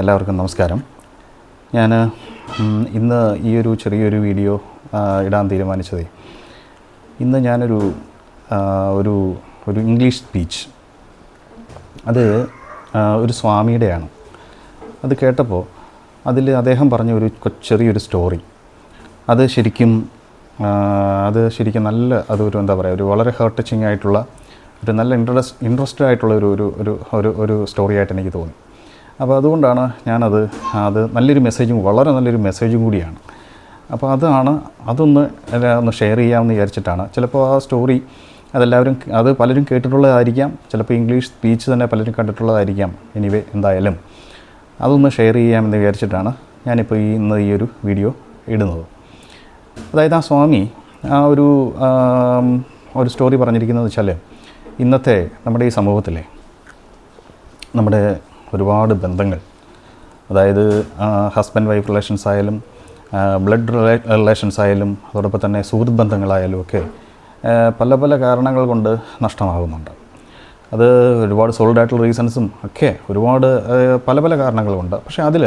എല്ലാവർക്കും നമസ്കാരം. ഞാൻ ഇന്ന് ഈ ഒരു ചെറിയൊരു വീഡിയോ ഇടാൻ തീരുമാനിച്ചത്, ഇന്ന് ഞാനൊരു ഒരു ഒരു ഇംഗ്ലീഷ് സ്പീച്ച്, അത് ഒരു സ്വാമിയുടെയാണ്. അത് കേട്ടപ്പോൾ അതിൽ അദ്ദേഹം പറഞ്ഞ ഒരു ചെറിയൊരു സ്റ്റോറി, അത് ശരിക്കും നല്ല അതൊരു എന്താ പറയുക, ഒരു വളരെ ഹേർട്ട് ടച്ചിങ് ആയിട്ടുള്ള ഒരു നല്ല ഇൻട്രസ്റ്റഡ് ആയിട്ടുള്ള ഒരു സ്റ്റോറിയായിട്ട് എനിക്ക് തോന്നി. അപ്പോൾ അതുകൊണ്ടാണ് ഞാനത് നല്ലൊരു മെസ്സേജും, വളരെ നല്ലൊരു മെസ്സേജും കൂടിയാണ്. അപ്പോൾ അതൊന്ന് ഷെയർ ചെയ്യാമെന്ന് വിചാരിച്ചിട്ടാണ്. ചിലപ്പോൾ ആ സ്റ്റോറി അത് പലരും കേട്ടിട്ടുള്ളതായിരിക്കാം, ചിലപ്പോൾ ഇംഗ്ലീഷ് സ്പീച്ച് തന്നെ പലരും കണ്ടിട്ടുള്ളതായിരിക്കാം. എനിവേ, എന്തായാലും അതൊന്ന് ഷെയർ ചെയ്യാമെന്ന് വിചാരിച്ചിട്ടാണ് ഞാനിപ്പോൾ ഇന്ന് ഈ ഒരു വീഡിയോ ഇടുന്നത്. അതായത് ആ സ്വാമി ഒരു സ്റ്റോറി പറഞ്ഞിരിക്കുന്നത് വെച്ചാൽ, ഇന്നത്തെ നമ്മുടെ ഈ സമൂഹത്തിലെ നമ്മുടെ ഒരുപാട് ബന്ധങ്ങൾ, അതായത് ഹസ്ബൻഡ് വൈഫ് റിലേഷൻസ് ആയാലും, ബ്ലഡ് റിലേഷൻസ് ആയാലും, അതോടൊപ്പം തന്നെ സുഹൃത്ത് ബന്ധങ്ങളായാലും ഒക്കെ പല പല കാരണങ്ങൾ കൊണ്ട് നഷ്ടമാകുന്നുണ്ട്. അത് ഒരുപാട് സോളിഡ് ആയിട്ടുള്ള റീസൺസും ഒക്കെ ഒരുപാട് പല പല കാരണങ്ങളുണ്ട്. പക്ഷേ അതിൽ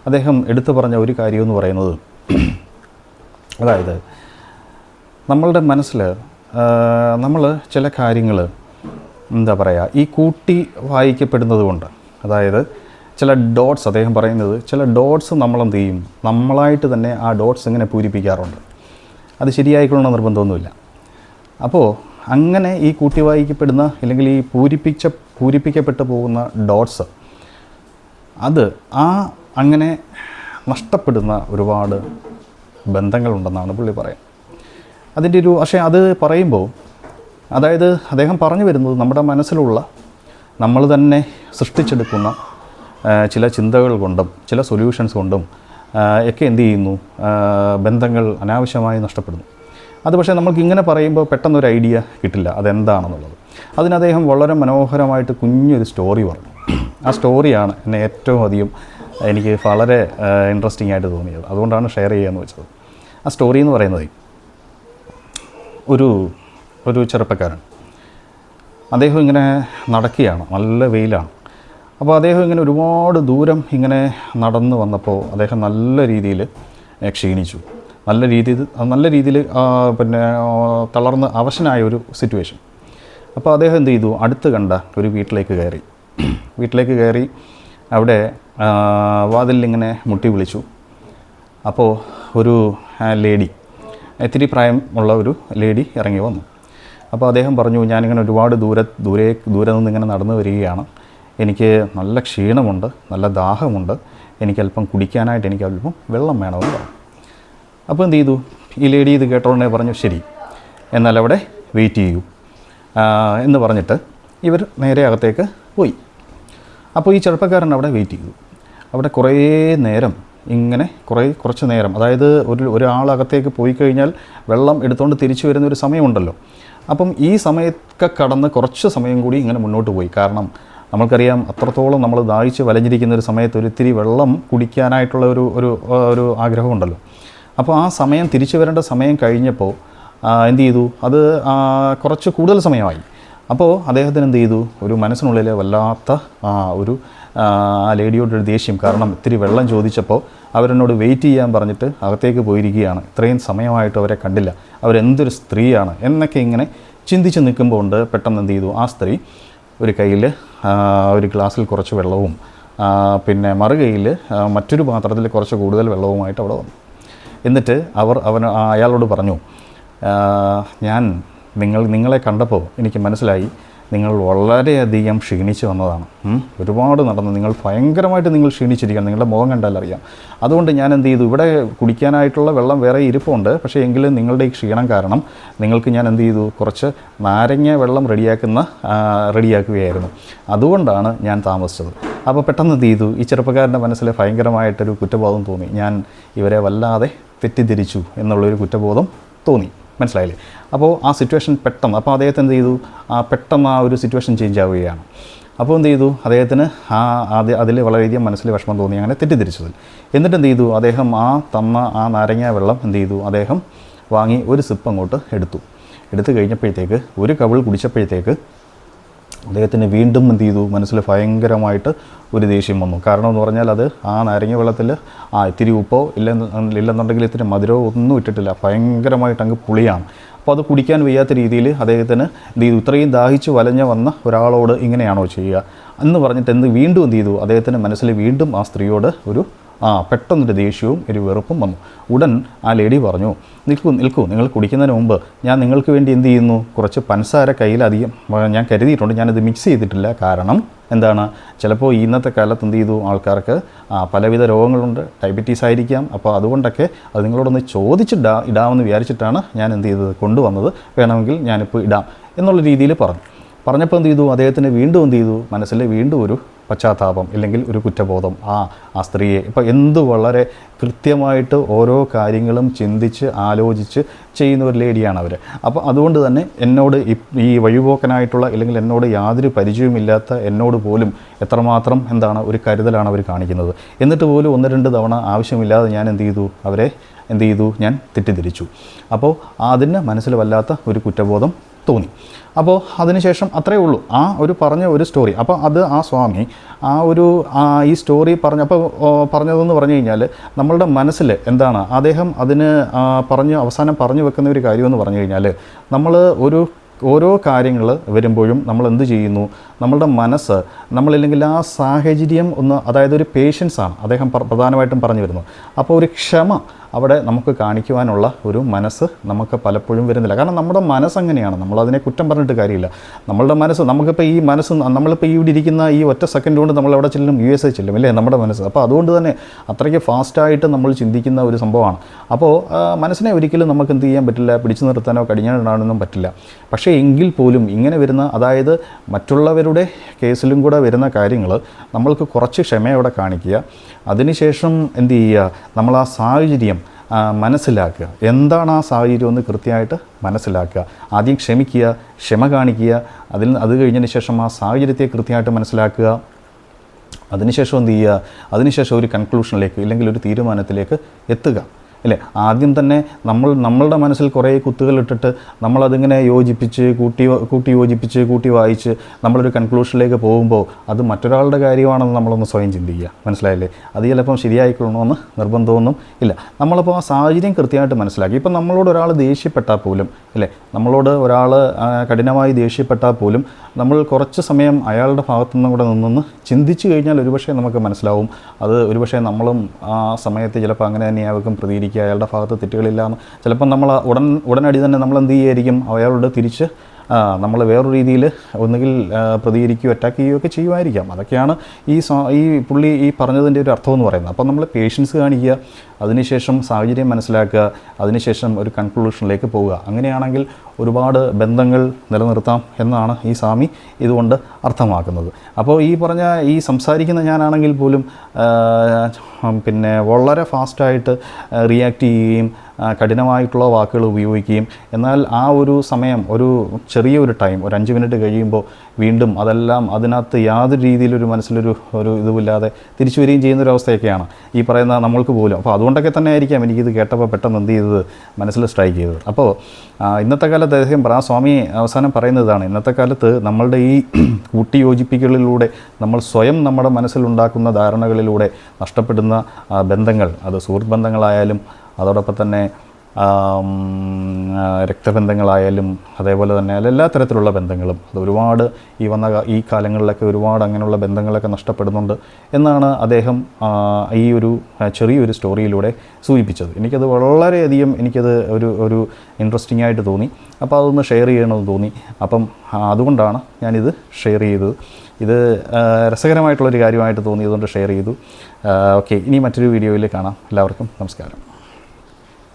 അദ്ദേഹം എടുത്തു പറഞ്ഞ ഒരു കാര്യമെന്ന് പറയുന്നത്, അതായത് നമ്മളുടെ മനസ്സിൽ നമ്മൾ ചില കാര്യങ്ങൾ എന്താ പറയുക, ഈ കൂട്ടി വായിക്കപ്പെടുന്നത് കൊണ്ട്, അതായത് ചില ഡോട്ട്സ്, അദ്ദേഹം പറയുന്നത് ചില ഡോട്ട്സ് നമ്മളെന്ത് ചെയ്യും, നമ്മളായിട്ട് തന്നെ ആ ഡോട്ട്സ് ഇങ്ങനെ പൂരിപ്പിക്കാറുണ്ട്. അത് ശരിയായിക്കൊള്ളണം നിർബന്ധമൊന്നുമില്ല. അപ്പോൾ അങ്ങനെ ഈ കൂട്ടി വായിക്കപ്പെടുന്ന, അല്ലെങ്കിൽ ഈ പൂരിപ്പിക്കപ്പെട്ടു പോകുന്ന ഡോട്ട്സ്, അത് അങ്ങനെ നഷ്ടപ്പെടുന്ന ഒരുപാട് ബന്ധങ്ങളുണ്ടെന്നാണ് പുള്ളി പറയുന്നത്. പക്ഷേ അത് പറയുമ്പോൾ, അതായത് അദ്ദേഹം പറഞ്ഞു വരുന്നത്, നമ്മുടെ മനസ്സിലുള്ള, നമ്മൾ തന്നെ സൃഷ്ടിച്ചെടുക്കുന്ന ചില ചിന്തകൾ കൊണ്ടും ചില സൊല്യൂഷൻസ് കൊണ്ടും ഒക്കെ എന്ത് ചെയ്യുന്നു, ബന്ധങ്ങൾ അനാവശ്യമായി നഷ്ടപ്പെടുന്നു. അത് പക്ഷേ നമുക്ക് ഇങ്ങനെ പറയുമ്പോൾ പെട്ടെന്നൊരു ഐഡിയ കിട്ടില്ല അതെന്താണെന്നുള്ളത്. അതിന് അദ്ദേഹം വളരെ മനോഹരമായിട്ട് കുഞ്ഞൊരു സ്റ്റോറി പറഞ്ഞു. ആ സ്റ്റോറിയാണ് എന്നെ ഏറ്റവും അധികം എനിക്ക് വളരെ ഇൻട്രസ്റ്റിംഗ് ആയിട്ട് തോന്നിയത്. അതുകൊണ്ടാണ് ഷെയർ ചെയ്യാമെന്ന് വെച്ചത്. ആ സ്റ്റോറി എന്ന് പറയുന്നത്, ഒരു ചെറുപ്പക്കാരൻ, അദ്ദേഹം ഇങ്ങനെ നടക്കുകയാണ്, നല്ല വെയിലാണ്. അപ്പോൾ അദ്ദേഹം ഇങ്ങനെ ഒരുപാട് ദൂരം ഇങ്ങനെ നടന്ന് വന്നപ്പോൾ അദ്ദേഹം നല്ല രീതിയിൽ ക്ഷീണിച്ചു, നല്ല രീതിയിൽ പിന്നെ തളർന്ന് അവശനായ ഒരു സിറ്റുവേഷൻ. അപ്പോൾ അദ്ദേഹം എന്ത് ചെയ്തു, അടുത്ത് കണ്ട ഒരു വീട്ടിലേക്ക് കയറി അവിടെ വാതിലിങ്ങനെ മുട്ടി വിളിച്ചു. അപ്പോൾ ഒരു ലേഡി, ഇത്തിരി പ്രായമുള്ള ഒരു ലേഡി ഇറങ്ങി വന്നു. അപ്പോൾ അദ്ദേഹം പറഞ്ഞു, ഞാനിങ്ങനെ ഒരുപാട് ദൂരെ നിന്നിങ്ങനെ നടന്നു വരികയാണ്, എനിക്ക് നല്ല ക്ഷീണമുണ്ട്, നല്ല ദാഹമുണ്ട്, എനിക്കല്പം കുടിക്കാനായിട്ട് എനിക്കല്പം വെള്ളം വേണമെന്ന് പറഞ്ഞു. അപ്പോൾ എന്ത് ചെയ്തു, ഈ ലേഡി ഇത് കേട്ടോടനെ പറഞ്ഞു, ശരി, എന്നാൽ അവിടെ വെയിറ്റ് ചെയ്യൂ എന്ന് പറഞ്ഞിട്ട് ഇവർ നേരെ അകത്തേക്ക് പോയി. അപ്പോൾ ഈ ചെറുപ്പക്കാരൻ അവിടെ വെയിറ്റ് ചെയ്തു. അവിടെ കുറേ നേരം, ഇങ്ങനെ കുറച്ച് നേരം, അതായത് ഒരാളകത്തേക്ക് പോയി കഴിഞ്ഞാൽ വെള്ളം എടുത്തുകൊണ്ട് തിരിച്ചു വരുന്നൊരു സമയമുണ്ടല്ലോ. അപ്പം ഈ സമയമൊക്കെ കടന്ന് കുറച്ച് സമയം കൂടി ഇങ്ങനെ മുന്നോട്ട് പോയി. കാരണം നമ്മൾക്കറിയാം, അത്രത്തോളം നമ്മൾ ദാഹിച്ച് വലഞ്ഞിരിക്കുന്ന ഒരു സമയത്ത് ഒരിത്തിരി വെള്ളം കുടിക്കാനായിട്ടുള്ള ഒരു ആഗ്രഹമുണ്ടല്ലോ. അപ്പോൾ ആ സമയം, തിരിച്ചു വരേണ്ട സമയം കഴിഞ്ഞപ്പോൾ എന്ത് ചെയ്തു, അത് കുറച്ച് കൂടുതൽ സമയമായി. അപ്പോൾ അദ്ദേഹത്തിന് എന്ത് ചെയ്തു, ഒരു മനസ്സിനുള്ളിൽ വല്ലാത്ത ആ ലേഡിയോടൊരു ദേഷ്യം. കാരണം ഇത്തിരി വെള്ളം ചോദിച്ചപ്പോൾ അവരെന്നോട് വെയിറ്റ് ചെയ്യാൻ പറഞ്ഞിട്ട് അകത്തേക്ക് പോയിരിക്കുകയാണ്, ഇത്രയും സമയമായിട്ട് അവരെ കണ്ടില്ല, അവരെന്തൊരു സ്ത്രീയാണ് എന്നൊക്കെ ഇങ്ങനെ ചിന്തിച്ച് നിൽക്കുമ്പോൾ ഉണ്ട് പെട്ടെന്ന് എന്ത് ചെയ്തു, ആ സ്ത്രീ ഒരു കയ്യിൽ ഒരു ഗ്ലാസ്സിൽ കുറച്ച് വെള്ളവും പിന്നെ മറുകൈയിൽ മറ്റൊരു പാത്രത്തിൽ കുറച്ച് കൂടുതൽ വെള്ളവുമായിട്ട് അവിടെ വന്നു. എന്നിട്ട് അയാളോട് പറഞ്ഞു, നിങ്ങളെ കണ്ടപ്പോൾ എനിക്ക് മനസ്സിലായി, നിങ്ങൾ വളരെയധികം ക്ഷീണിച്ച് വന്നതാണ്, ഒരുപാട് നടന്ന്, നിങ്ങൾ ഭയങ്കരമായിട്ട് ക്ഷീണിച്ചിരിക്കുകയാണ്, നിങ്ങളുടെ മുഖം കണ്ടാലറിയാം. അതുകൊണ്ട് ഞാൻ എന്ത് ചെയ്തു, ഇവിടെ കുടിക്കാനായിട്ടുള്ള വെള്ളം വേറെ ഇരിപ്പുണ്ട്, പക്ഷേ എങ്കിലും നിങ്ങളുടെ ഈ ക്ഷീണം കാരണം നിങ്ങൾക്ക് ഞാൻ എന്ത് ചെയ്തു, കുറച്ച് നാരങ്ങ വെള്ളം റെഡിയാക്കുകയായിരുന്നു, അതുകൊണ്ടാണ് ഞാൻ താമസിച്ചത്. അപ്പോൾ പെട്ടെന്ന് എന്ത് ചെയ്തു, ഈ ചെറുപ്പക്കാരൻ്റെ മനസ്സിൽ ഭയങ്കരമായിട്ടൊരു കുറ്റബോധം തോന്നി. ഞാൻ ഇവരെ വല്ലാതെ തെറ്റിദ്ധരിച്ചു എന്നുള്ളൊരു കുറ്റബോധം തോന്നി. മനസ്സിലായില്ലേ? അപ്പോൾ ആ സിറ്റുവേഷൻ പെട്ടെന്ന്, അപ്പോൾ അദ്ദേഹത്തിന് എന്ത് ചെയ്തു, പെട്ടെന്ന് ആ ഒരു സിറ്റുവേഷൻ ചേഞ്ച് ആവുകയാണ്. അപ്പോൾ എന്ത് ചെയ്തു, അദ്ദേഹത്തിന് അതിൽ വളരെയധികം മനസ്സിൽ വിഷമം തോന്നി, അങ്ങനെ തെറ്റിദ്ധരിച്ചതിൽ. എന്നിട്ട് എന്ത് ചെയ്തു, അദ്ദേഹം തന്ന നാരങ്ങ വെള്ളം എന്ത് ചെയ്തു, അദ്ദേഹം വാങ്ങി ഒരു സിപ്പ് അങ്ങോട്ട് എടുത്തു കഴിഞ്ഞപ്പോഴത്തേക്ക്, ഒരു കവിൾ കുടിച്ചപ്പോഴത്തേക്ക് അദ്ദേഹത്തിന് വീണ്ടും എന്ത് ചെയ്തു, മനസ്സിൽ ഭയങ്കരമായിട്ട് ഒരു ദേഷ്യം വന്നു. കാരണം എന്ന് പറഞ്ഞാൽ അത് ആ നാരങ്ങ വെള്ളത്തിൽ ഇത്തിരി ഉപ്പോ ഇല്ലെന്നുണ്ടെങ്കിൽ ഇത്തിരി മധുരമോ ഒന്നും ഇട്ടിട്ടില്ല, ഭയങ്കരമായിട്ട് അങ്ങ് പുളിയാണ്. അപ്പോൾ അത് കുടിക്കാൻ വയ്യാത്ത രീതിയിൽ അദ്ദേഹത്തിന് എന്ത് ചെയ്തു, ഇത്രയും ദാഹിച്ച് വലഞ്ഞ വന്ന ഒരാളോട് ഇങ്ങനെയാണോ ചെയ്യുക എന്ന് പറഞ്ഞിട്ട് വീണ്ടും എന്ത് ചെയ്തു, അദ്ദേഹത്തിൻ്റെ മനസ്സിൽ വീണ്ടും ആ സ്ത്രീയോട് ഒരു പെട്ടെന്നൊരു ദേഷ്യവും ഒരു വെറുപ്പും വന്നു. ഉടൻ ആ ലേഡി പറഞ്ഞു, നിൽക്കൂ, നിങ്ങൾ കുടിക്കുന്നതിന് മുമ്പ് ഞാൻ നിങ്ങൾക്ക് വേണ്ടി എന്ത് ചെയ്യുന്നു, കുറച്ച് പഞ്ചസാര കയ്യിലധികം ഞാൻ കരുതിയിട്ടുണ്ട്. ഞാനത് മിക്സ് ചെയ്തിട്ടില്ല. കാരണം എന്താണ്, ചിലപ്പോൾ ഇന്നത്തെ കാലത്ത് എന്ത് ചെയ്തു, ആൾക്കാർക്ക് പലവിധ രോഗങ്ങളുണ്ട്, ഡയബറ്റീസ് ആയിരിക്കാം. അപ്പോൾ അതുകൊണ്ടൊക്കെ അത് നിങ്ങളോടൊന്ന് ഇടാമെന്ന് വിചാരിച്ചിട്ടാണ് ഞാൻ എന്ത് ചെയ്തത്, കൊണ്ടുവന്നത്. വേണമെങ്കിൽ ഞാനിപ്പോൾ ഇടാം എന്നുള്ള രീതിയിൽ പറഞ്ഞപ്പോൾ എന്ത് ചെയ്തു, അദ്ദേഹത്തിന് വീണ്ടും എന്ത് ചെയ്തു, മനസ്സിൽ വീണ്ടും ഒരു പശ്ചാത്താപം അല്ലെങ്കിൽ ഒരു കുറ്റബോധം. ആ സ്ത്രീയെ ഇപ്പോൾ വളരെ കൃത്യമായിട്ട് ഓരോ കാര്യങ്ങളും ചിന്തിച്ച് ആലോചിച്ച് ചെയ്യുന്ന ഒരു ലേഡിയാണ് അവർ. അപ്പോൾ അതുകൊണ്ട് തന്നെ എന്നോട് ഈ വഴിപോക്കനായിട്ടുള്ള അല്ലെങ്കിൽ എന്നോട് യാതൊരു പരിചയവുമില്ലാത്ത എന്നോട് പോലും എത്രമാത്രം ഒരു കരുതലാണ് അവർ കാണിക്കുന്നത്. എന്നിട്ട് പോലും 1-2 തവണ ആവശ്യമില്ലാതെ ഞാൻ അവരെ ഞാൻ തെറ്റിദ്ധരിച്ചു. അപ്പോൾ അതിന് മനസ്സിൽ വല്ലാത്ത ഒരു കുറ്റബോധം തോന്നി. അപ്പോൾ അതിനുശേഷം അത്രയേ ഉള്ളൂ ആ ഒരു പറഞ്ഞ ഒരു സ്റ്റോറി. അപ്പോൾ അത് ആ സ്വാമി ഈ സ്റ്റോറി പറഞ്ഞതെന്ന് പറഞ്ഞു കഴിഞ്ഞാൽ നമ്മളുടെ മനസ്സിൽ അദ്ദേഹം അതിന് അവസാനം പറഞ്ഞു വെക്കുന്ന ഒരു കാര്യമെന്ന് പറഞ്ഞു കഴിഞ്ഞാൽ, നമ്മൾ ഓരോ കാര്യങ്ങൾ വരുമ്പോഴും നമ്മൾ എന്ത് ചെയ്യുന്നു, നമ്മളുടെ മനസ്സ് നമ്മളില്ലെങ്കിൽ ആ സാഹചര്യം അതായത് ഒരു പേഷ്യൻസാണ് അദ്ദേഹം പ്രധാനമായിട്ടും പറഞ്ഞു വരുന്നത്. അപ്പോൾ ഒരു ക്ഷമ അവിടെ നമുക്ക് കാണിക്കുവാനുള്ള ഒരു മനസ്സ് നമുക്ക് പലപ്പോഴും വരുന്നില്ല. കാരണം നമ്മുടെ മനസ്സങ്ങനെയാണ്, നമ്മളതിനെ കുറ്റം പറഞ്ഞിട്ട് കാര്യമില്ല. നമ്മളുടെ മനസ്സ് നമ്മളിപ്പോൾ ഇവിടെ ഇരിക്കുന്ന ഈ ഒറ്റ സെക്കൻഡ് കൊണ്ട് നമ്മൾ എവിടെ ചെല്ലും, USA ചെല്ലും അല്ലേ നമ്മുടെ മനസ്സ്. അപ്പോൾ അതുകൊണ്ട് തന്നെ അത്രയ്ക്ക് ഫാസ്റ്റായിട്ട് നമ്മൾ ചിന്തിക്കുന്ന ഒരു സംഭവമാണ്. അപ്പോൾ മനസ്സിനെ ഒരിക്കലും നമുക്ക് എന്ത് ചെയ്യാൻ പറ്റില്ല, പിടിച്ചു നിർത്താനോ കടിഞ്ഞാണിടാനൊന്നും പറ്റില്ല. പക്ഷേ എങ്കിൽ പോലും ഇങ്ങനെ വരുന്ന, അതായത് മറ്റുള്ളവരുടെ കേസിലും കൂടെ വരുന്ന കാര്യങ്ങൾ നമ്മൾക്ക് കുറച്ച് ക്ഷമയോടെ കാണിക്കുക. അതിനുശേഷം എന്ത് ചെയ്യുക, നമ്മൾ ആ സാഹചര്യം മനസ്സിലാക്കുക. എന്താണ് ആ സാഹചര്യം എന്ന് കൃത്യമായിട്ട് മനസ്സിലാക്കുക. ആദ്യം ക്ഷമ കാണിക്കുക. അത് കഴിഞ്ഞതിന് ശേഷം ആ സാഹചര്യത്തെ കൃത്യമായിട്ട് മനസ്സിലാക്കുക. അതിനുശേഷം എന്ത് ചെയ്യുക, അതിനുശേഷം ഒരു കൺക്ലൂഷനിലേക്ക് ഇല്ലെങ്കിൽ ഒരു തീരുമാനത്തിലേക്ക് എത്തുക അല്ലേ. ആദ്യം തന്നെ നമ്മളുടെ മനസ്സിൽ കുറേ കുത്തുകളിട്ടിട്ട് നമ്മളതിങ്ങനെ കൂട്ടി വായിച്ച് നമ്മളൊരു കൺക്ലൂഷനിലേക്ക് പോകുമ്പോൾ അത് മറ്റൊരാളുടെ കാര്യമാണെന്ന് നമ്മളൊന്ന് സ്വയം ചിന്തിക്കുക. മനസ്സിലായില്ലേ? അത് ചിലപ്പം ശരിയായിക്കൊള്ളണമെന്ന് നിർബന്ധമൊന്നും ഇല്ല. നമ്മളിപ്പോൾ ആ സാഹചര്യം കൃത്യമായിട്ട് മനസ്സിലാക്കി. ഇപ്പം നമ്മളോട് ഒരാൾ ദേഷ്യപ്പെട്ടാൽ പോലും അല്ലേ, നമ്മളോട് ഒരാൾ കഠിനമായി ദേഷ്യപ്പെട്ടാൽ പോലും നമ്മൾ കുറച്ച് സമയം അയാളുടെ ഭാഗത്തുനിന്നും കൂടെ നിന്നൊന്ന് ചിന്തിച്ചു കഴിഞ്ഞാൽ ഒരുപക്ഷെ നമുക്ക് മനസ്സിലാവും. അത് ഒരുപക്ഷെ നമ്മളും ആ സമയത്ത് ചിലപ്പോൾ അങ്ങനെ തന്നെയായിരിക്കും പ്രതികരിക്കുക, അയാളുടെ ഭാഗത്ത് തെറ്റുകളില്ലാന്ന്. ചിലപ്പം നമ്മൾ ഉടനടി തന്നെ നമ്മൾ എന്ത് ചെയ്യുമായിരിക്കും, അയാളോട് തിരിച്ച് നമ്മൾ വേറൊരു രീതിയിൽ ഒന്നുകിൽ പ്രതികരിക്കുകയോ അറ്റാക്ക് ചെയ്യുകയോ ഒക്കെ ചെയ്യുമായിരിക്കാം. അതൊക്കെയാണ് ഈ പുള്ളി പറഞ്ഞതിൻ്റെ ഒരു അർത്ഥം എന്ന് പറയുന്നത്. അപ്പോൾ നമ്മൾ പേഷ്യൻസ് കാണിക്കുക, അതിനുശേഷം സാഹചര്യം മനസ്സിലാക്കുക, അതിനുശേഷം ഒരു കൺക്ലൂഷനിലേക്ക് പോവുക. അങ്ങനെയാണെങ്കിൽ ഒരുപാട് ബന്ധങ്ങൾ നിലനിർത്താം എന്നാണ് ഈ സ്വാമി ഇതുകൊണ്ട് അർത്ഥമാക്കുന്നത്. അപ്പോൾ ഈ സംസാരിക്കുന്ന ഞാനാണെങ്കിൽ പോലും വളരെ ഫാസ്റ്റായിട്ട് റിയാക്ട് ചെയ്യുകയും കഠിനമായിട്ടുള്ള വാക്കുകൾ ഉപയോഗിക്കുകയും, എന്നാൽ ആ ഒരു സമയം ചെറിയൊരു ടൈം 5 മിനിറ്റ് കഴിയുമ്പോൾ വീണ്ടും അതെല്ലാം അതിനകത്ത് യാതൊരു രീതിയിലൊരു മനസ്സിലൊരു ഇതുമില്ലാതെ തിരിച്ചു വരികയും ചെയ്യുന്നൊരവസ്ഥയൊക്കെയാണ് ഈ പറയുന്ന നമ്മൾക്ക് പോലും. അപ്പോൾ അതുകൊണ്ടൊക്കെ തന്നെ ആയിരിക്കാം എനിക്കിത് കേട്ടപ്പോൾ പെട്ടെന്ന് എന്ത് ചെയ്തത്, മനസ്സിൽ സ്ട്രൈക്ക് ചെയ്തത്. അപ്പോൾ ഇന്നത്തെ കാലത്ത് അദ്ദേഹം സ്വാമി അവസാനം പറയുന്നതാണ്, ഇന്നത്തെ കാലത്ത് നമ്മളുടെ ഈ കൂട്ടിയോജിപ്പിക്കലിലൂടെ നമ്മൾ സ്വയം നമ്മുടെ മനസ്സിലുണ്ടാക്കുന്ന ധാരണകളിലൂടെ നഷ്ടപ്പെടുന്ന ബന്ധങ്ങൾ, അത് സുഹൃത്ത് ബന്ധങ്ങളായാലും അതോടൊപ്പം തന്നെ രക്തബന്ധങ്ങളായാലും അതേപോലെ തന്നെ എല്ലാ തരത്തിലുള്ള ബന്ധങ്ങളും, അത് ഒരുപാട് ഈ കാലങ്ങളിലൊക്കെ ഒരുപാട് അങ്ങനെയുള്ള ബന്ധങ്ങളൊക്കെ നഷ്ടപ്പെടുന്നുണ്ട് എന്നാണ് അദ്ദേഹം ഈ ഒരു ചെറിയൊരു സ്റ്റോറിയിലൂടെ സൂചിപ്പിച്ചത്. എനിക്കത് വളരെയധികം ഒരു ഇൻട്രസ്റ്റിംഗ് ആയിട്ട് തോന്നി. അപ്പോൾ അതൊന്ന് ഷെയർ ചെയ്യണമെന്ന് തോന്നി. അപ്പം അതുകൊണ്ടാണ് ഞാനിത് ഷെയർ ചെയ്തത്. ഇത് രസകരമായിട്ടുള്ളൊരു കാര്യമായിട്ട് തോന്നിയതുകൊണ്ട് ഷെയർ ചെയ്തു. ഓക്കെ, ഇനി മറ്റൊരു വീഡിയോയിൽ കാണാം. എല്ലാവർക്കും നമസ്കാരം.